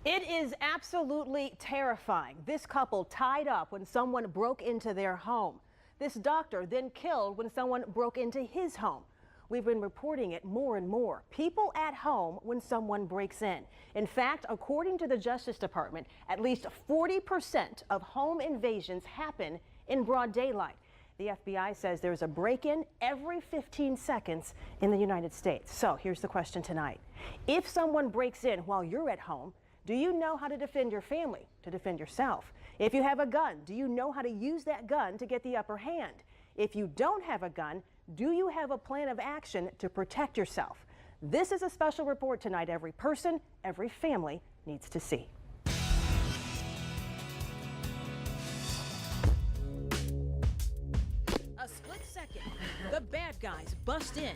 It is absolutely terrifying. This couple tied up when someone broke into their home. This doctor then killed when someone broke into his home. We've been reporting it more and more. People at home when someone breaks in. In fact, according to the Justice Department, at least 40% of home invasions happen in broad daylight. The FBI says there's a break-in every 15 seconds in the United States. So here's the question tonight. If someone breaks in while you're at home, do you know how to defend your family, to defend yourself? If you have a gun, do you know how to use that gun to get the upper hand? If you don't have a gun, do you have a plan of action to protect yourself? This is a special report tonight every person, every family needs to see. A split second, the bad guys bust in.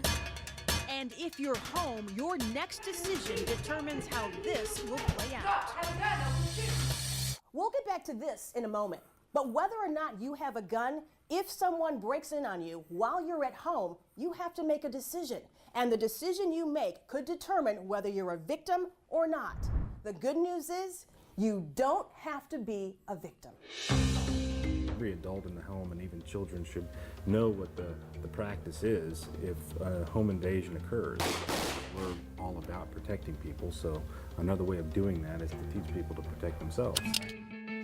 And if you're home, your next decision determines how this will play out. We'll get back to this in a moment. But whether or not you have a gun, if someone breaks in on you while you're at home, you have to make a decision. And the decision you make could determine whether you're a victim or not. The good news is you don't have to be a victim. Every adult in the home and even children should know what the practice is if a home invasion occurs. We're all about protecting people, so another way of doing that is to teach people to protect themselves.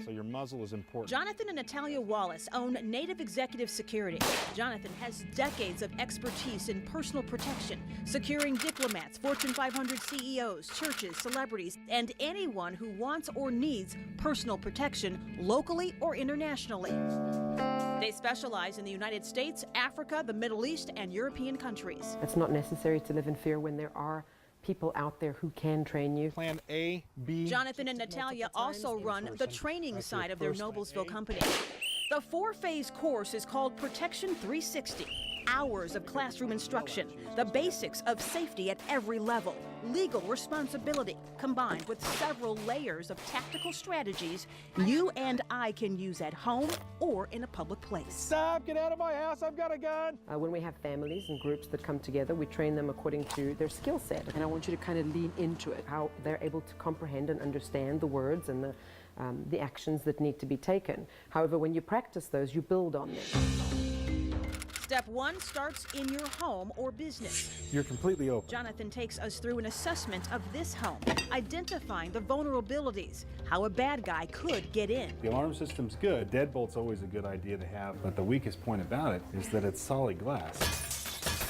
So your muzzle is important. Jonathan and Natalia Wallace own Native Executive Security. Jonathan has decades of expertise in personal protection, securing diplomats, Fortune 500 CEOs, churches, celebrities, and anyone who wants or needs personal protection locally or internationally. They specialize in the United States, Africa, the Middle East, and European countries. It's not necessary to live in fear when there are people out there who can train you. Plan A, B. Jonathan and Natalia also run the training side of their Noblesville company. The 4-phase course is called Protection 360. Hours of classroom instruction, the basics of safety at every level, legal responsibility, combined with several layers of tactical strategies you and I can use at home or in a public place. Stop! Get out of my house! I've got a gun! When we have families and groups that come together, we train them according to their skill set. And I want you to kind of lean into it, how they're able to comprehend and understand the words and the actions that need to be taken. However, when you practice those, you build on them. Step 1 starts in your home or business. You're completely open. Jonathan takes us through an assessment of this home, identifying the vulnerabilities, how a bad guy could get in. The alarm system's good. Deadbolt's always a good idea to have, but the weakest point about it is that it's solid glass.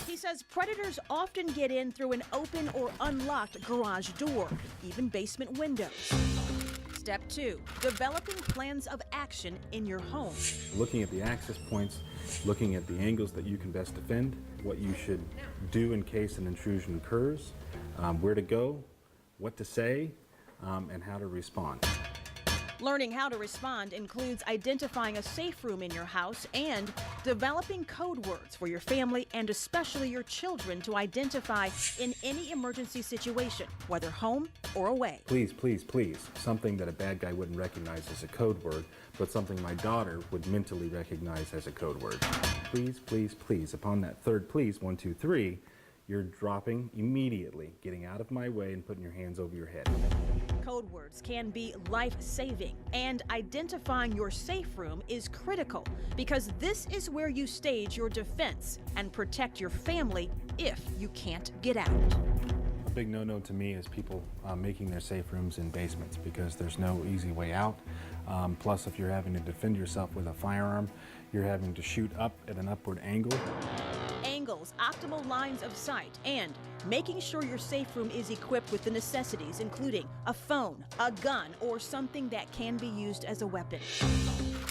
He says predators often get in through an open or unlocked garage door, even basement windows. Step 2, developing plans of action in your home. Looking at the access points, looking at the angles that you can best defend, what you should do in case an intrusion occurs, where to go, what to say, and how to respond. Learning how to respond includes identifying a safe room in your house and developing code words for your family and especially your children to identify in any emergency situation, whether home or away. Please, please, please, something that a bad guy wouldn't recognize as a code word, but something my daughter would mentally recognize as a code word. Please, please, please. Upon that third please, 1, 2, 3, you're dropping immediately, getting out of my way and putting your hands over your head. Code words can be life-saving, and identifying your safe room is critical because this is where you stage your defense and protect your family if you can't get out. A big no-no to me is people making their safe rooms in basements because there's no easy way out. Plus, if you're having to defend yourself with a firearm, you're having to shoot up at an upward angle. Angles, optimal lines of sight, and making sure your safe room is equipped with the necessities, including a phone, a gun, or something that can be used as a weapon.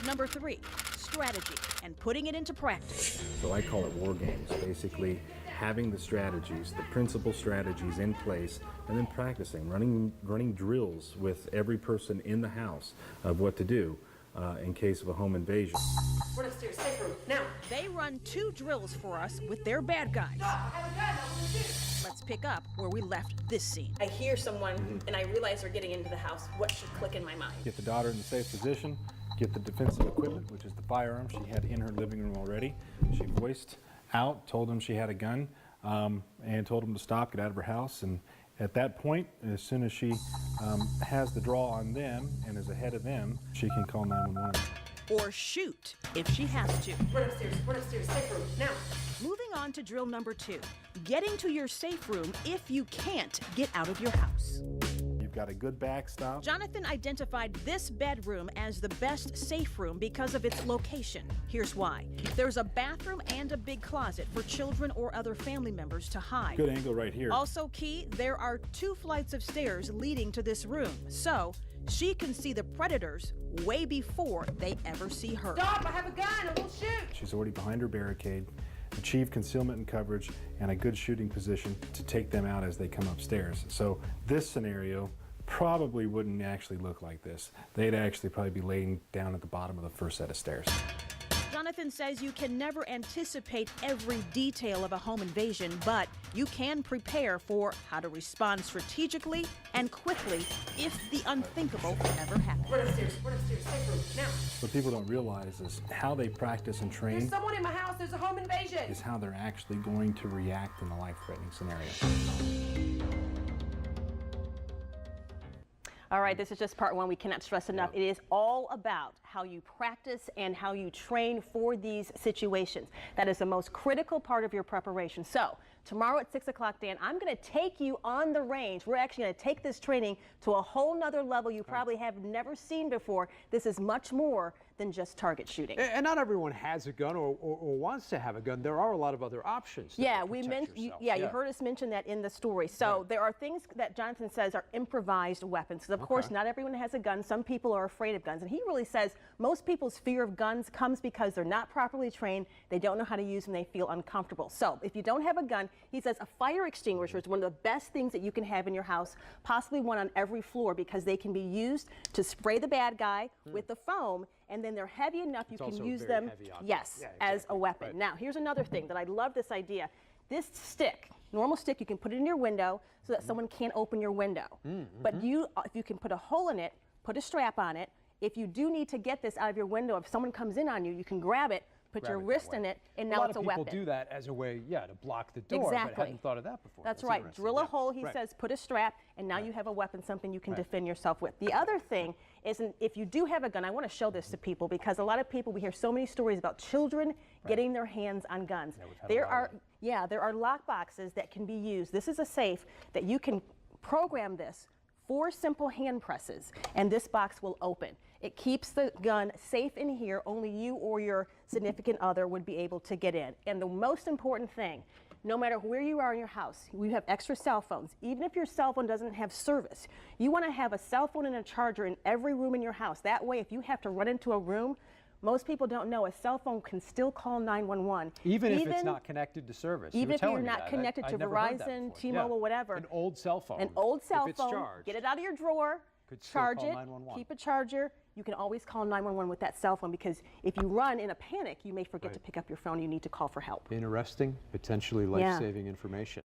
Number 3, strategy and putting it into practice. So I call it war games, basically having the strategies, the principal strategies in place, and then practicing, running drills with every person in the house of what to do in case of a home invasion. We're upstairs, safe room, now. They run 2 drills for us with their bad guys. Let's pick up where we left this scene. I hear someone and I realize they're getting into the house. What should click in my mind? Get the daughter in a safe position, get the defensive equipment, which is the firearm she had in her living room already. She voiced out, told him she had a gun, and told him to stop, get out of her house, and At that point, as soon as she has the draw on them and is ahead of them, she can call 911. Or shoot if she has to. Run upstairs, safe room, now. Moving on to drill number 2, getting to your safe room if you can't get out of your house. You've got a good backstop. Jonathan identified this bedroom as the best safe room because of its location. Here's why. There's a bathroom and a big closet for children or other family members to hide. Good angle right here. Also key, there are 2 flights of stairs leading to this room, so she can see the predators way before they ever see her. Stop, I have a gun, I will shoot. She's already behind her barricade, achieved concealment and coverage, and a good shooting position to take them out as they come upstairs. So this scenario probably wouldn't actually look like this. They'd actually probably be laying down at the bottom of the first set of stairs. Jonathan says you can never anticipate every detail of a home invasion, but you can prepare for how to respond strategically and quickly if the unthinkable ever happens. Run upstairs, safe room, now. What people don't realize is how they practice and train There's someone in my house, there's a home invasion. is how they're actually going to react in a life-threatening scenario. All right, this is just part 1. We cannot stress enough. It is all about how you practice and how you train for these situations. That is the most critical part of your preparation. So tomorrow at 6 o'clock, Dan, I'm going to take you on the range. We're actually going to take this training to a whole nother level you probably have never seen before. This is much more than just target shooting. And not everyone has a gun or wants to have a gun. There are a lot of other options. Yeah, we mentioned. You heard us mention that in the story. So there are things that Jonathan says are improvised weapons. Of course, not everyone has a gun. Some people are afraid of guns, and he really says most people's fear of guns comes because they're not properly trained. They don't know how to use them. They feel uncomfortable. So if you don't have a gun, he says a fire extinguisher is one of the best things that you can have in your house. Possibly one on every floor because they can be used to spray the bad guy with the foam. And then they're heavy enough you can use them, as a weapon. Right. Now, here's another thing that I love this idea. This stick, normal stick, you can put it in your window so that someone can't open your window. But if you can put a hole in it, put a strap on it. If you do need to get this out of your window, if someone comes in on you, you can grab it, put your wrist in it, and now it's a weapon. A lot of people do that as a way, to block the door, but I hadn't thought of that before. That's right. Drill a hole, he says, put a strap, and now you have a weapon, something you can defend yourself with. The other thing is, if you do have a gun, I want to show this to people because a lot of people, we hear so many stories about children getting their hands on guns. There are lock boxes that can be used. This is a safe that you can program this 4 simple hand presses, and this box will open. It keeps the gun safe in here. Only you or your significant other would be able to get in. And the most important thing, no matter where you are in your house, you have extra cell phones. Even if your cell phone doesn't have service, you want to have a cell phone and a charger in every room in your house. That way, if you have to run into a room, most people don't know a cell phone can still call 911. Even if it's not connected to service. Even if you're not connected to Verizon, T-Mobile, whatever. An old cell phone. An old cell if phone. It's charged, get it out of your drawer. Charge it. Keep a charger. You can always call 911 with that cell phone because if you run in a panic, you may forget to pick up your phone. You need to call for help. Interesting, potentially life-saving information.